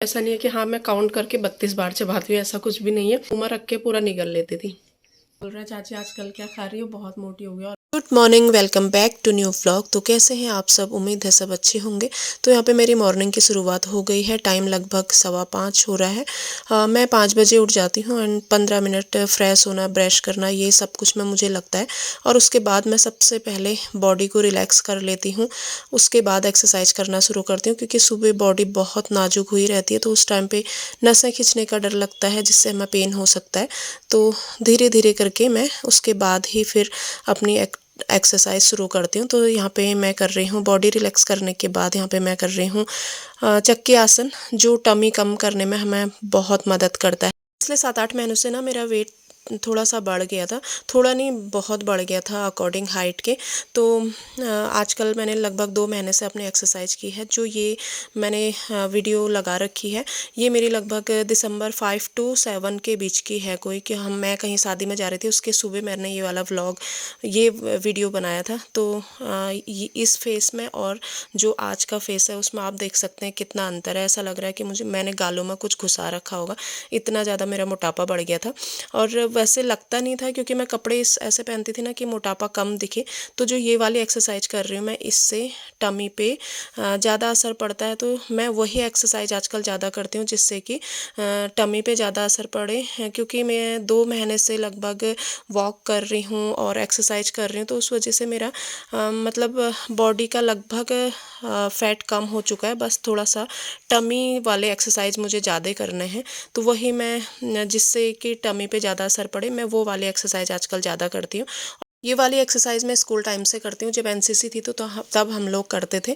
ऐसा नहीं है कि हाँ मैं काउंट करके 32 बार चबाती हूँ, ऐसा कुछ भी नहीं है। उम्र रख के पूरा निगल लेती थी। बोल रहा है चाची आजकल क्या खा रही हो, बहुत मोटी हो गई। और good morning, welcome back to new vlog. तो कैसे हैं आप सब? उम्मीद है सब अच्छे होंगे। तो यहाँ पे मेरी मॉर्निंग की शुरुआत हो गई है। टाइम लगभग 5:15 हो रहा है। मैं 5 बजे उठ जाती हूँ एंड 15 मिनट फ्रेश होना, ब्रश करना, ये सब कुछ में मुझे लगता है। और उसके बाद मैं सबसे पहले बॉडी को रिलैक्स कर लेती हूँ। उसके बाद एक्सरसाइज करना शुरू करती हूँ, क्योंकि सुबह बॉडी बहुत नाजुक हुई रहती है, तो उस टाइम पे नसें खींचने का डर लगता है, जिससे हमें पेन हो सकता है। तो धीरे धीरे करके मैं उसके बाद ही फिर अपनी एक्सरसाइज शुरू करती हूँ। तो यहाँ पे मैं कर रही हूँ बॉडी रिलैक्स करने के बाद यहाँ पे मैं कर रही हूँ चक्की आसन, जो टमी कम करने में हमें बहुत मदद करता है। पिछले 7-8 महीनों से ना मेरा वेट थोड़ा सा बढ़ गया था, थोड़ा नहीं बहुत बढ़ गया था अकॉर्डिंग हाइट के। तो आजकल मैंने लगभग 2 महीने से अपनी एक्सरसाइज की है। जो ये मैंने वीडियो लगा रखी है, ये मेरी लगभग दिसंबर 5 to 7 के बीच की है। कोई कि मैं कहीं शादी में जा रही थी, उसके सुबह मैंने ये वाला व्लॉग, ये वीडियो बनाया था। तो इस फेस में और जो आज का फेस है उसमें आप देख सकते हैं कितना अंतर है। ऐसा लग रहा है कि मैंने गालों में कुछ घुसा रखा होगा, इतना ज़्यादा मेरा मोटापा बढ़ गया था। और वैसे लगता नहीं था, क्योंकि मैं कपड़े ऐसे पहनती थी ना कि मोटापा कम दिखे। तो जो ये वाली एक्सरसाइज कर रही हूँ मैं, इससे टमी पे ज़्यादा असर पड़ता है। तो मैं वही एक्सरसाइज आजकल ज़्यादा करती हूँ, जिससे कि टमी पे ज़्यादा असर पड़े। क्योंकि मैं 2 महीने से लगभग वॉक कर रही हूँ और एक्सरसाइज कर रही हूँ, तो उस वजह से मेरा मतलब बॉडी का लगभग फैट कम हो चुका है। बस थोड़ा सा टमी वाले एक्सरसाइज मुझे ज़्यादा करने हैं, तो वही मैं, जिससे कि टमी पे ज़्यादा असर पड़े, मैं वो वाली एक्सरसाइज आजकल ज़्यादा करती हूँ। ये वाली एक्सरसाइज मैं स्कूल टाइम से करती हूँ। जब एनसीसी थी तो तब हम लोग करते थे।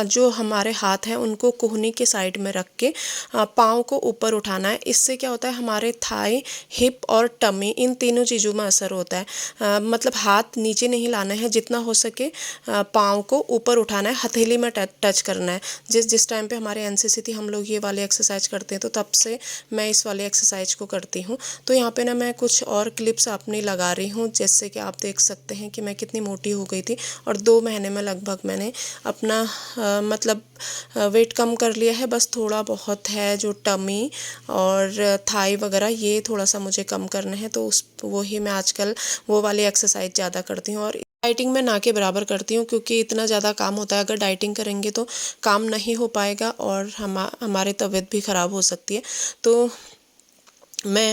जो हमारे हाथ हैं उनको कोहनी के साइड में रख के पाँव को ऊपर उठाना है। इससे क्या होता है, हमारे थाई, हिप और टमी, इन तीनों चीज़ों में असर होता है। मतलब हाथ नीचे नहीं लाना है, जितना हो सके पाँव को ऊपर उठाना है, हथेली में टच करना है। जिस टाइम पे हमारे एनसीसी थी, हम लोग ये वाली एक्सरसाइज करते हैं, तो तब से मैं इस वाली एक्सरसाइज को करती हूँ। तो यहाँ पे ना मैं कुछ और क्लिप्स अपनी लगा रही हूँ, जैसे कि आप देख सकते हैं कि मैं कितनी मोटी हो गई थी। और 2 महीने में लगभग मैंने अपना मतलब वेट कम कर लिया है। बस थोड़ा बहुत है, जो टमी और थाई वगैरह, ये थोड़ा सा मुझे कम करना है। तो वही मैं आजकल वो वाली एक्सरसाइज ज़्यादा करती हूँ। और डाइटिंग में ना के बराबर करती हूँ, क्योंकि इतना ज़्यादा काम होता है। अगर डाइटिंग करेंगे तो काम नहीं हो पाएगा और हमारी तबीयत भी ख़राब हो सकती है। तो मैं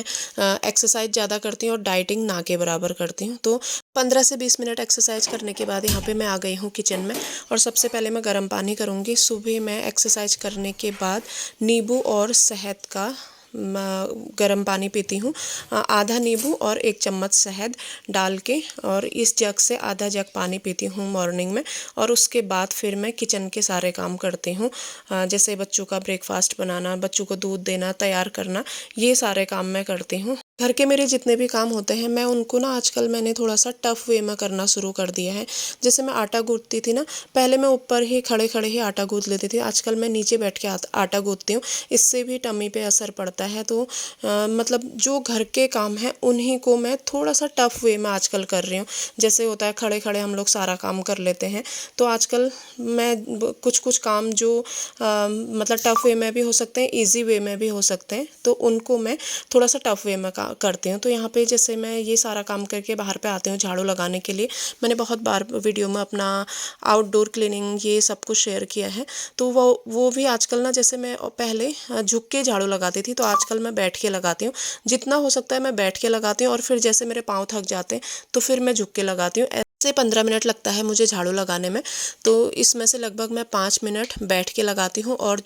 एक्सरसाइज ज़्यादा करती हूँ और डाइटिंग ना के बराबर करती हूँ। तो 15 से 20 मिनट एक्सरसाइज करने के बाद यहाँ पे मैं आ गई हूँ किचन में। और सबसे पहले मैं गर्म पानी करूँगी। सुबह मैं एक्सरसाइज करने के बाद नींबू और शहद का गर्म पानी पीती हूँ। आधा नींबू और 1 चम्मच शहद डाल के, और इस जग से आधा जग पानी पीती हूँ मॉर्निंग में। और उसके बाद फिर मैं किचन के सारे काम करती हूँ, जैसे बच्चों का ब्रेकफास्ट बनाना, बच्चों को दूध देना, तैयार करना, ये सारे काम मैं करती हूँ। घर के मेरे जितने भी काम होते हैं, मैं उनको ना आजकल मैंने थोड़ा सा टफ वे में करना शुरू कर दिया है। जैसे मैं आटा गूंथती थी ना, पहले मैं ऊपर ही खड़े खड़े ही आटा गूंथ लेती थी। आजकल मैं नीचे बैठ के आटा गूंथती हूँ। इससे भी टमी पे असर पड़ता है। तो मतलब जो घर के काम हैं उन्हीं को मैं थोड़ा सा टफ वे में आजकल कर रही हूँ। जैसे होता है खड़े खड़े हम लोग सारा काम कर लेते हैं, तो आजकल मैं कुछ कुछ काम जो मतलब टफ वे में भी हो सकते हैं, ईजी वे में भी हो सकते हैं, तो उनको मैं थोड़ा सा टफ वे में करती हूँ। तो यहाँ पे जैसे मैं ये सारा काम करके बाहर पे आती हूँ झाड़ू लगाने के लिए। मैंने बहुत बार वीडियो में अपना आउटडोर क्लीनिंग ये सब कुछ शेयर किया है। तो वो भी आजकल ना, जैसे मैं पहले झुक के झाड़ू लगाती थी, तो आजकल मैं बैठ के लगाती हूँ। जितना हो सकता है मैं बैठ के लगाती हूँ, और फिर जैसे मेरे पाँव थक जाते हैं तो फिर मैं झुक के लगाती हूँ। ऐसे 15 मिनट लगता है मुझे झाड़ू लगाने में। तो इसमें से लगभग मैं 5 मिनट बैठ के लगाती हूँ। और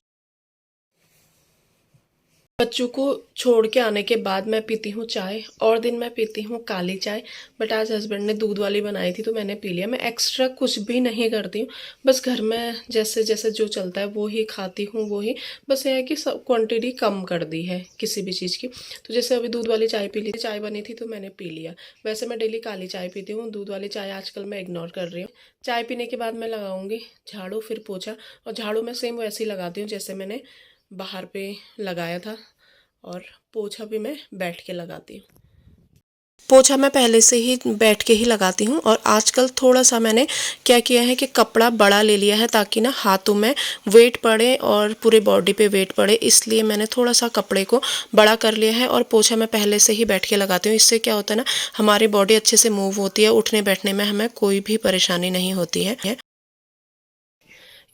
बच्चों को छोड़ के आने के बाद मैं पीती हूँ चाय, और दिन मैं पीती हूँ काली चाय। बट आज हस्बैंड ने दूध वाली बनाई थी तो मैंने पी लिया। मैं एक्स्ट्रा कुछ भी नहीं करती हूँ, बस घर में जैसे जैसे जो चलता है वो ही खाती हूँ, वो ही। बस ये है कि सब क्वांटिटी कम कर दी है किसी भी चीज़ की। तो जैसे अभी दूध वाली चाय पी ली, चाय बनी थी तो मैंने पी लिया। वैसे मैं डेली काली चाय पीती हूँ, दूध वाली चाय आजकल मैं इग्नोर कर रही हूँ। चाय पीने के बाद मैं लगाऊंगी झाड़ू, फिर पोछा। और झाड़ू मैं सेम वैसे ही लगाती हूँ जैसे मैंने बाहर पे लगाया था, और पोछा भी मैं बैठ के लगाती हूँ। पोछा मैं पहले से ही बैठ के ही लगाती हूँ। और आजकल थोड़ा सा मैंने क्या किया है कि कपड़ा बड़ा ले लिया है ताकि ना हाथों में वेट पड़े और पूरे बॉडी पे वेट पड़े, इसलिए मैंने थोड़ा सा कपड़े को बड़ा कर लिया है। और पोछा मैं पहले से ही बैठ के लगाती हूँ। इससे क्या होता है ना, हमारी बॉडी अच्छे से मूव होती है, उठने बैठने में हमें कोई भी परेशानी नहीं होती है।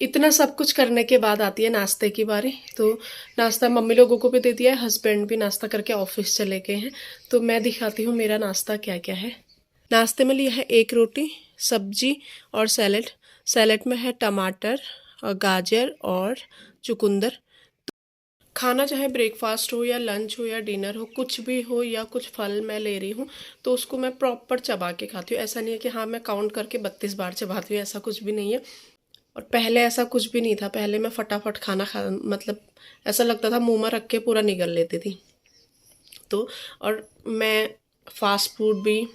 इतना सब कुछ करने के बाद आती है नाश्ते की बारी। तो नाश्ता मम्मी लोगों को भी दे दिया है, हस्बैंड भी नाश्ता करके ऑफिस चले गए हैं। तो मैं दिखाती हूँ मेरा नाश्ता क्या क्या है। नाश्ते में लिया है 1 रोटी, सब्जी और सैलेड। सैलेड में है टमाटर और गाजर और चुकंदर। खाना चाहे ब्रेकफास्ट हो या लंच हो या डिनर हो, कुछ भी हो या कुछ फल मैं ले रही हूँ तो उसको मैं प्रॉपर चबा के खाती हूँ। ऐसा नहीं है कि हाँ मैं काउंट करके 32 बार चबाती हूँ, ऐसा कुछ भी नहीं है। और पहले ऐसा कुछ भी नहीं था, पहले मैं फटाफट खाना मतलब ऐसा लगता था मुंह में रख के पूरा निगल लेती थी। तो और मैं फास्ट फूड भी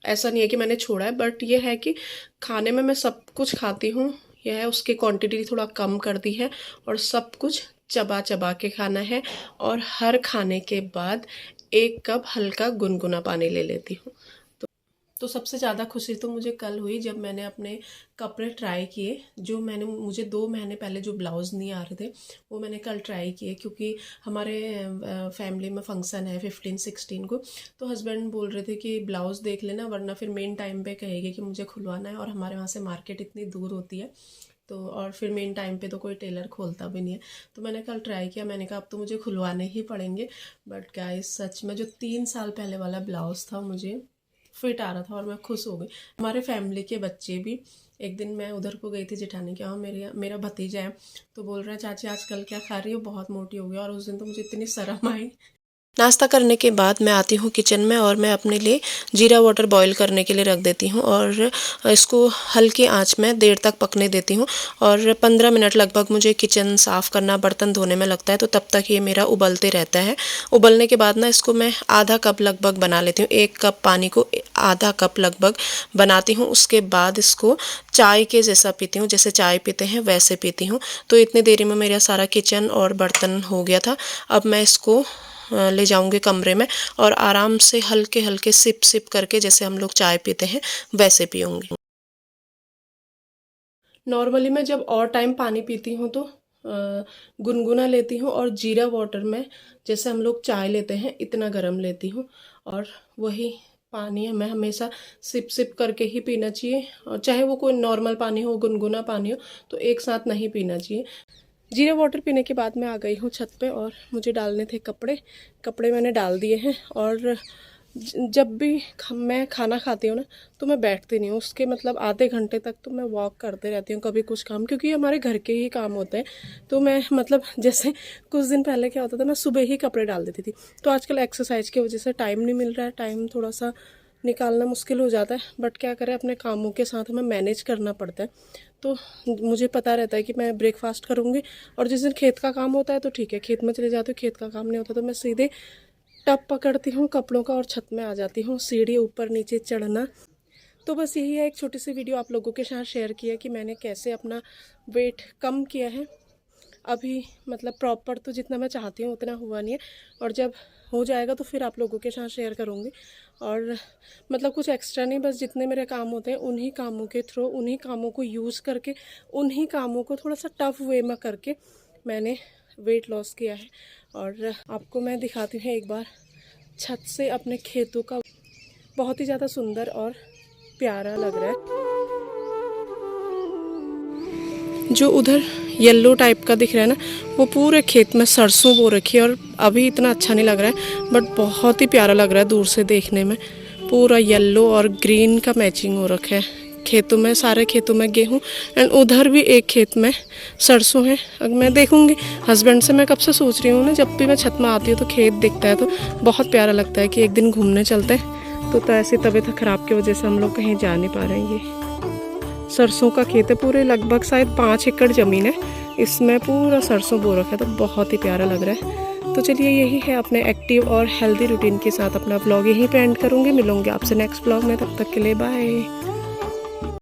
ऐसा नहीं है कि मैंने छोड़ा है, बट ये है कि खाने में मैं सब कुछ खाती हूँ। यह है उसकी क्वांटिटी थोड़ा कम कर दी है और सब कुछ चबा चबा के खाना है। और हर खाने के बाद 1 कप हल्का गुनगुना पानी ले लेती हूँ। तो सबसे ज़्यादा खुशी तो मुझे कल हुई जब मैंने अपने कपड़े ट्राई किए। जो मुझे 2 महीने पहले जो ब्लाउज़ नहीं आ रहे थे वो मैंने कल ट्राई किए, क्योंकि हमारे फैमिली में फंक्शन है 15-16 को। तो हस्बैंड बोल रहे थे कि ब्लाउज़ देख लेना वरना फिर मेन टाइम पे कहेगी कि मुझे खुलवाना है, और हमारे वहाँ से मार्केट इतनी दूर होती है तो, और फिर मेन टाइम पे तो कोई टेलर खोलता भी नहीं है। तो मैंने कल ट्राई किया, मैंने कहा अब तो मुझे खुलवाने ही पड़ेंगे। बट गाइस सच में जो 3 साल पहले वाला ब्लाउज़ था मुझे फिट आ रहा था और मैं खुश हो गई। हमारे फैमिली के बच्चे भी, एक दिन मैं उधर को गई थी जेठानी के वहाँ, मेरा भतीजा है तो बोल रहा है चाची आजकल क्या खा रही हो, बहुत मोटी हो गई। और उस दिन तो मुझे इतनी शर्म आई। नाश्ता करने के बाद मैं आती हूँ किचन में और मैं अपने लिए जीरा वाटर बॉईल करने के लिए रख देती हूँ और इसको हल्की आंच में देर तक पकने देती हूँ। और 15 मिनट लगभग मुझे किचन साफ़ करना, बर्तन धोने में लगता है, तो तब तक ये मेरा उबलते रहता है। उबलने के बाद ना इसको मैं आधा कप लगभग बना लेती हूँ। 1 कप पानी को आधा कप लगभग बनाती हूँ। उसके बाद इसको चाय के जैसा पीती हूँ, जैसे चाय पीते हैं वैसे पीती हूँ। तो इतनी देरी में मेरा सारा किचन और बर्तन हो गया था। अब मैं इसको ले जाऊंगी कमरे में और आराम से हल्के हल्के सिप सिप करके जैसे हम लोग चाय पीते हैं वैसे पीऊंगी। नॉर्मली मैं जब और टाइम पानी पीती हूँ तो गुनगुना लेती हूँ और जीरा वाटर में जैसे हम लोग चाय लेते हैं इतना गर्म लेती हूँ। और वही पानी हमें हमेशा सिप सिप करके ही पीना चाहिए, और चाहे वो कोई नॉर्मल पानी हो गुनगुना पानी हो तो एक साथ नहीं पीना चाहिए। जीरा वाटर पीने के बाद मैं आ गई हूँ छत पे और मुझे डालने थे कपड़े मैंने डाल दिए हैं। और जब भी मैं खाना खाती हूँ ना तो मैं बैठती नहीं हूँ, उसके मतलब आधे घंटे तक तो मैं वॉक करते रहती हूँ, कभी कुछ काम, क्योंकि हमारे घर के ही काम होते हैं। तो मैं मतलब जैसे कुछ दिन पहले क्या होता था, मैं सुबह ही कपड़े डाल देती थी। तो आजकल एक्सरसाइज की वजह से टाइम नहीं मिल रहा है, टाइम थोड़ा सा निकालना मुश्किल हो जाता है, बट क्या करें अपने कामों के साथ हमें मैनेज करना पड़ता है। तो मुझे पता रहता है कि मैं ब्रेकफास्ट करूँगी और जिस दिन खेत का काम होता है तो ठीक है, खेत में चले जाती हूँ। खेत का काम नहीं होता तो मैं सीधे टब पकड़ती हूँ कपड़ों का और छत में आ जाती हूँ। सीढ़ी ऊपर नीचे चढ़ना। तो बस यही है, एक छोटी सी वीडियो आप लोगों के साथ शेयर किया कि मैंने कैसे अपना वेट कम किया है। अभी मतलब प्रॉपर तो जितना मैं चाहती हूँ उतना हुआ नहीं है, और जब हो जाएगा तो फिर आप लोगों के साथ शेयर करूँगी। और मतलब कुछ एक्स्ट्रा नहीं, बस जितने मेरे काम होते हैं उन्हीं कामों के थ्रू, उन्हीं कामों को यूज़ करके, उन्हीं कामों को थोड़ा सा टफ वे में करके मैंने वेट लॉस किया है। और आपको मैं दिखाती हूँ एक बार छत से अपने खेतों का, बहुत ही ज़्यादा सुंदर और प्यारा लग रहा है। जो उधर येलो टाइप का दिख रहा है ना, वो पूरे खेत में सरसों बो रखी है और अभी इतना अच्छा नहीं लग रहा है, बट बहुत ही प्यारा लग रहा है दूर से देखने में। पूरा येलो और ग्रीन का मैचिंग हो रखा है खेतों में, सारे खेतों में गेहूँ, एंड उधर भी एक खेत में सरसों है। अब मैं देखूँगी, हस्बैंड से मैं कब से सोच रही हूँ ना, जब भी मैं छत में आती हूँ तो खेत दिखता है तो बहुत प्यारा लगता है कि एक दिन घूमने चलते हैं। तो ऐसी तबीयत ख़राब की वजह से हम लोग कहीं जा नहीं पा रहे हैं। ये सरसों का खेत है, पूरे लगभग शायद 5 एकड़ ज़मीन है, इसमें पूरा सरसों बो रखा है, तो बहुत ही प्यारा लग रहा है। तो चलिए यही है अपने एक्टिव और हेल्दी रूटीन के साथ अपना ब्लॉग यहीं पे एंड करूँगी। मिलूँगी आपसे नेक्स्ट ब्लॉग में, तब तक के लिए बाय।